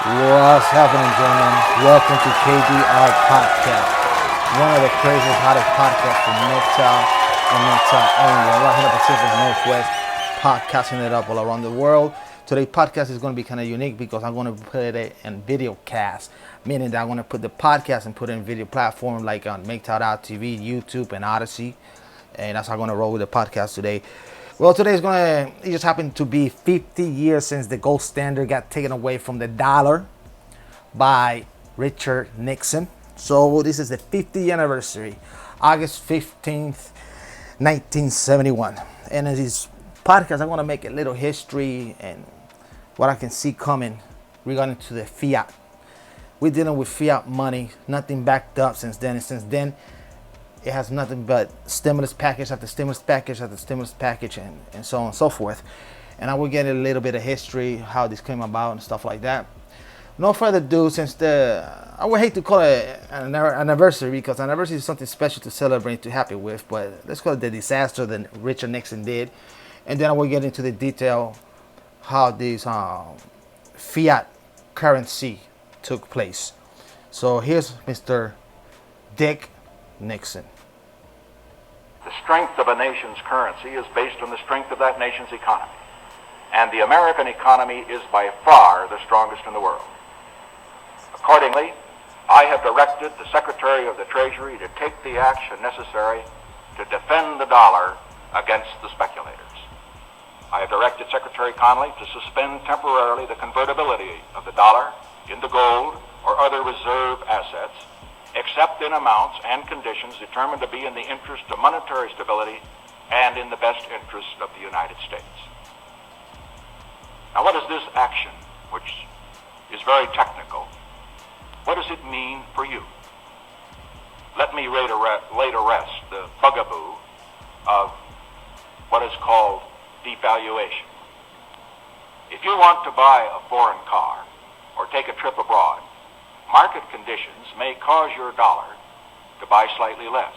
What's happening, gentlemen? Welcome to KDR Podcast, one of the craziest, hottest podcasts from Midtown and Midtown only. Right here in the Pacific Northwest, podcasting it up all around the world. Today's podcast is going to be kind of unique because I'm going to put it in video cast, meaning that I'm going to put the podcast and put it in video platform like on MakeTown.tv, YouTube, and Odyssey. And that's how I'm going to roll with the podcast today. Well, today it just happened to be 50 years since the gold standard got taken away from the dollar by Richard Nixon. So this is the 50th anniversary, August 15th, 1971. And in this podcast, I want to make a little history and what I can see coming regarding to the fiat. We're dealing with fiat money, nothing backed up since then. And since then, it has nothing but stimulus package after stimulus package after stimulus package and so on and so forth. And I will get a little bit of history, how this came about and stuff like that. No further ado, I would hate to call it an anniversary because anniversary is something special to celebrate, to happy with, but let's call it the disaster that Richard Nixon did. And then I will get into the detail how this fiat currency took place. So here's Mr. Dick Nixon. The strength of a nation's currency is based on the strength of that nation's economy. And the American economy is by far the strongest in the world. Accordingly, I have directed the Secretary of the Treasury to take the action necessary to defend the dollar against the speculators. I have directed Secretary Connally to suspend temporarily the convertibility of the dollar into gold or other reserve assets, except in amounts and conditions determined to be in the interest of monetary stability and in the best interest of the United States. Now, what is this action, which is very technical, what does it mean for you? Let me lay to rest the bugaboo of what is called devaluation. If you want to buy a foreign car or take a trip abroad, market conditions may cause your dollar to buy slightly less.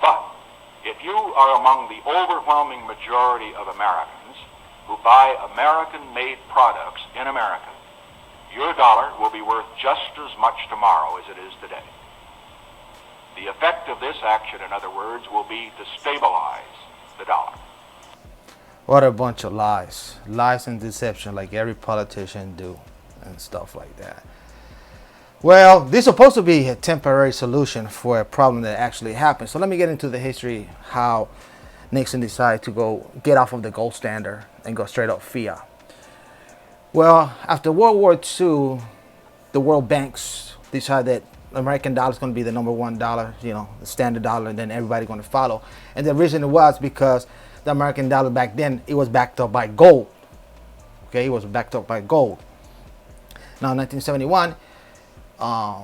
But if you are among the overwhelming majority of Americans who buy American-made products in America, your dollar will be worth just as much tomorrow as it is today. The effect of this action, in other words, will be to stabilize the dollar. What a bunch of lies. Lies and deception like every politician do and stuff like that. Well, this is supposed to be a temporary solution for a problem that actually happened. So let me get into the history how Nixon decided to get off of the gold standard and go straight up fiat. Well, after World War II, the world banks decided that American dollar is going to be the number one dollar, the standard dollar, and then everybody going to follow. And the reason was because the American dollar back then, it was backed up by gold. Okay, it was backed up by gold. Now, in 1971, a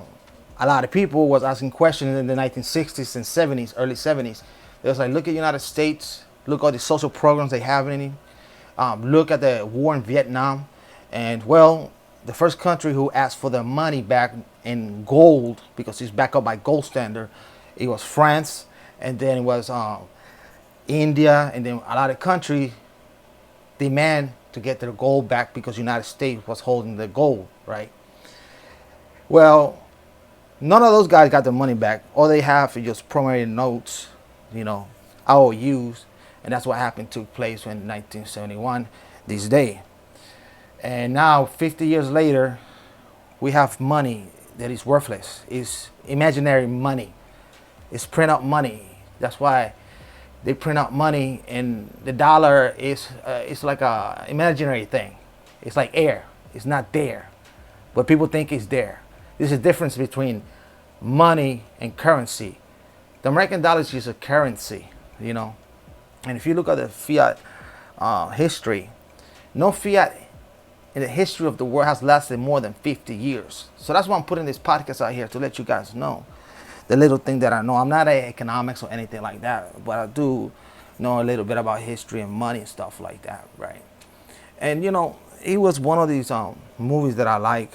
lot of people was asking questions in the 1960s and 70s, early 70s. They was like, look at the United States, look at all the social programs they have in it. Look at the war in Vietnam. And well, the first country who asked for their money back in gold, because it's backed up by gold standard, it was France, and then it was India, and then a lot of countries demand to get their gold back because the United States was holding the gold, right? Well, none of those guys got their money back. All they have is just promissory notes, IOUs, and that's what took place in 1971, this day. And now, 50 years later, we have money that is worthless. It's imaginary money. It's print out money. That's why they print out money, and the dollar is it's like a imaginary thing. It's like air. It's not there, but people think it's there. There's a difference between money and currency. The American dollar is just a currency, And if you look at the fiat history, no fiat in the history of the world has lasted more than 50 years. So that's why I'm putting this podcast out here, to let you guys know the little thing that I know. I'm not an economics or anything like that, but I do know a little bit about history and money and stuff like that, right? And it was one of these movies that I like.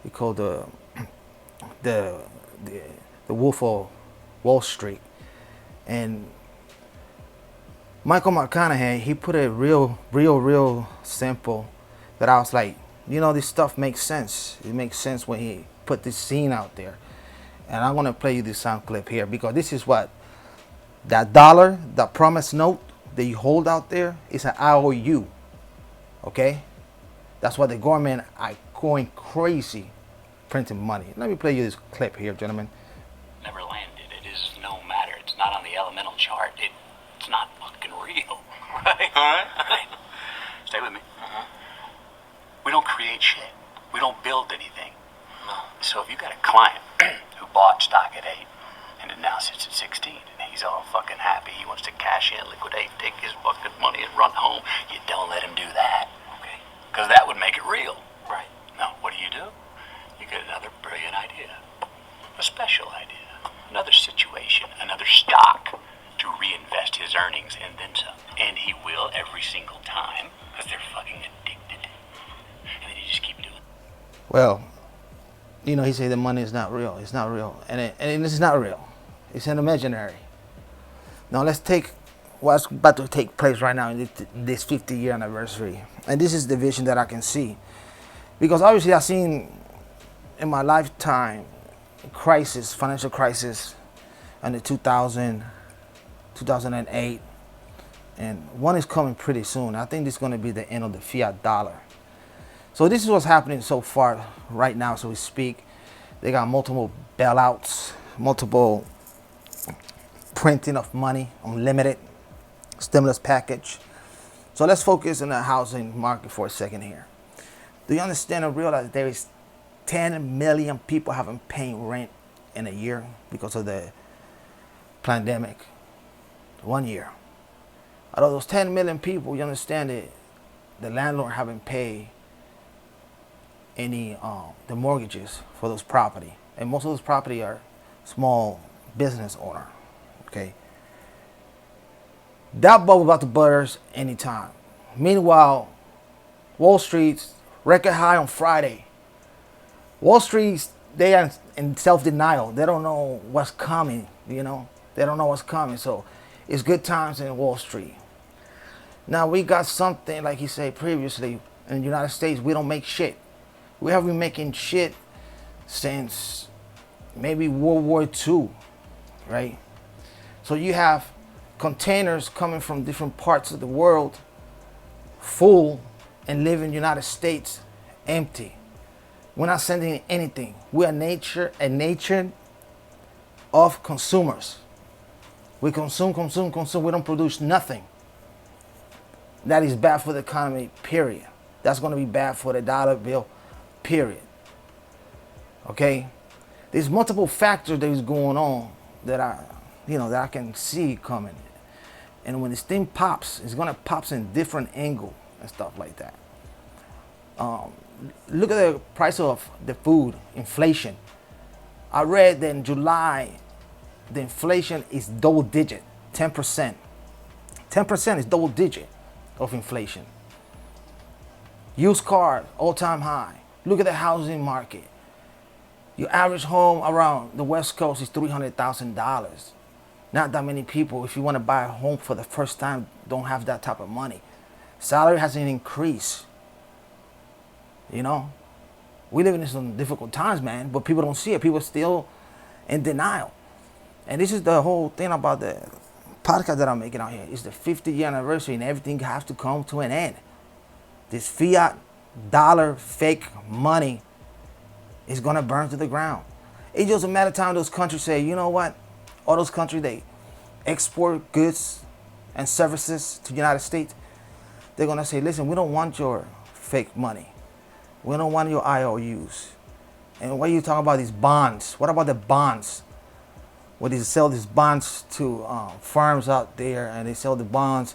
It's called the Wolf of Wall Street, and Michael McConaughey, he put it real simple that I was like, You know, this stuff makes sense. It makes sense when he put this scene out there. And I'm going to play you this sound clip here because this is what that dollar, that promise note that you hold out there is an IOU. Okay? That's why the government are going crazy printing money. Let me play you this clip here, gentlemen. Never landed. It is no matter. It's not on the elemental chart. It's not fucking real. Right? Alright? Stay with me. We don't create shit. We don't build anything. No. So if you got a client who bought stock at 8 and it now sits at 16 and he's all fucking happy, he wants to cash in, liquidate, take his fucking money and run home, you don't let him do that. Okay? Because that would make it real. Right. Now, what do? You get another brilliant idea. A special idea. Another situation. Another stock to reinvest his earnings and then some. And he will every single time because they're fucking addicted. And then you just keep doing it. Well, you know, he said the money is not real. It's not real. And it's not real. It's an imaginary. Now let's take what's about to take place right now in this 50-year anniversary. And this is the vision that I can see. Because obviously I've seen in my lifetime crisis, financial crisis in the 2008. And one is coming pretty soon. I think this is going to be the end of the fiat dollar. So this is what's happening so far right now, so we speak. They got multiple bailouts, multiple printing of money, unlimited stimulus package. So let's focus on the housing market for a second here. Do you understand and realize there is 10 million people haven't paid rent in a year because of the pandemic? 1 year. Out of those 10 million people, you understand that the landlord haven't paid any the mortgages for those property, and most of those property are small business owner. Okay, that bubble about to burst anytime. Meanwhile, Wall Street's record high on Friday. Wall Street's, they are in self-denial. They don't know what's coming. You know, they don't know what's coming. So it's good times in Wall Street. Now we got something like he said previously in the United States. We don't make shit. We have been making shit since maybe World War II, right? So you have containers coming from different parts of the world full and live in the United States empty. We're not sending anything. We are a nation of consumers. We consume. We don't produce nothing. That is bad for the economy, period. That's going to be bad for the dollar bill, period. Okay? There's multiple factors that is going on that I can see coming. And when this thing pops, it's going to pop in different angle and stuff like that. Look at the price of the food, inflation. I read that in July, the inflation is double digit, 10%. 10% is double digit of inflation. Used cars, all-time high. Look at the housing market. Your average home around the West Coast is $300,000. Not that many people, if you want to buy a home for the first time, don't have that type of money. Salary hasn't increased. You know, we live in some difficult times, man, but people don't see it. People are still in denial. And this is the whole thing about the podcast that I'm making out here. It's the 50-year anniversary and everything has to come to an end. This fiat dollar fake money is going to burn to the ground. It's just a matter of time those countries say, you know what? All those countries, they export goods and services to the United States. They're going to say, listen, we don't want your fake money. We don't want your IOUs. And what are you talking about these bonds? What about the bonds? Where they sell these bonds to firms out there, and they sell the bonds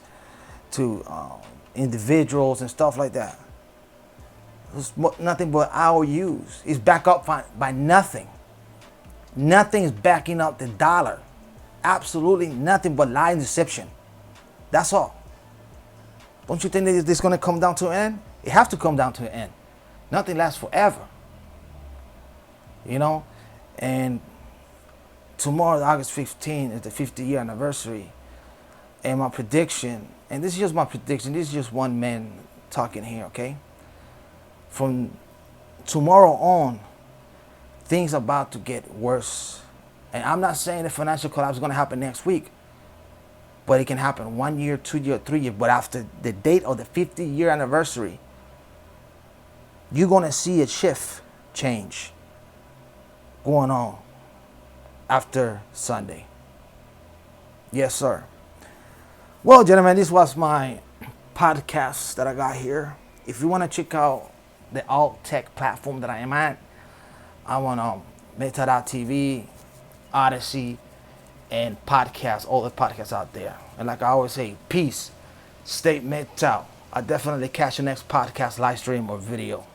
to individuals and stuff like that. It's nothing but IOUs. It's backed up by nothing. Nothing is backing up the dollar. Absolutely nothing but lie and deception. That's all. Don't you think that this is going to come down to an end? It has to come down to an end. Nothing lasts forever. You know? And tomorrow, August 15, is the 50-year anniversary. And my prediction, and this is just my prediction, this is just one man talking here, okay? from tomorrow on, things are about to get worse. And I'm not saying the financial collapse is going to happen next week, but it can happen 1 year, 2 year, 3 years. But after the date of the 50-year anniversary, you're going to see a shift change going on after Sunday. Yes, sir. Well, gentlemen, this was my podcast that I got here. If you want to check out the alt tech platform that I am at, I'm on Meta.tv, Odyssey, and podcasts, all the podcasts out there. And like I always say, peace, stay mental. I'll definitely catch your next podcast, live stream, or video.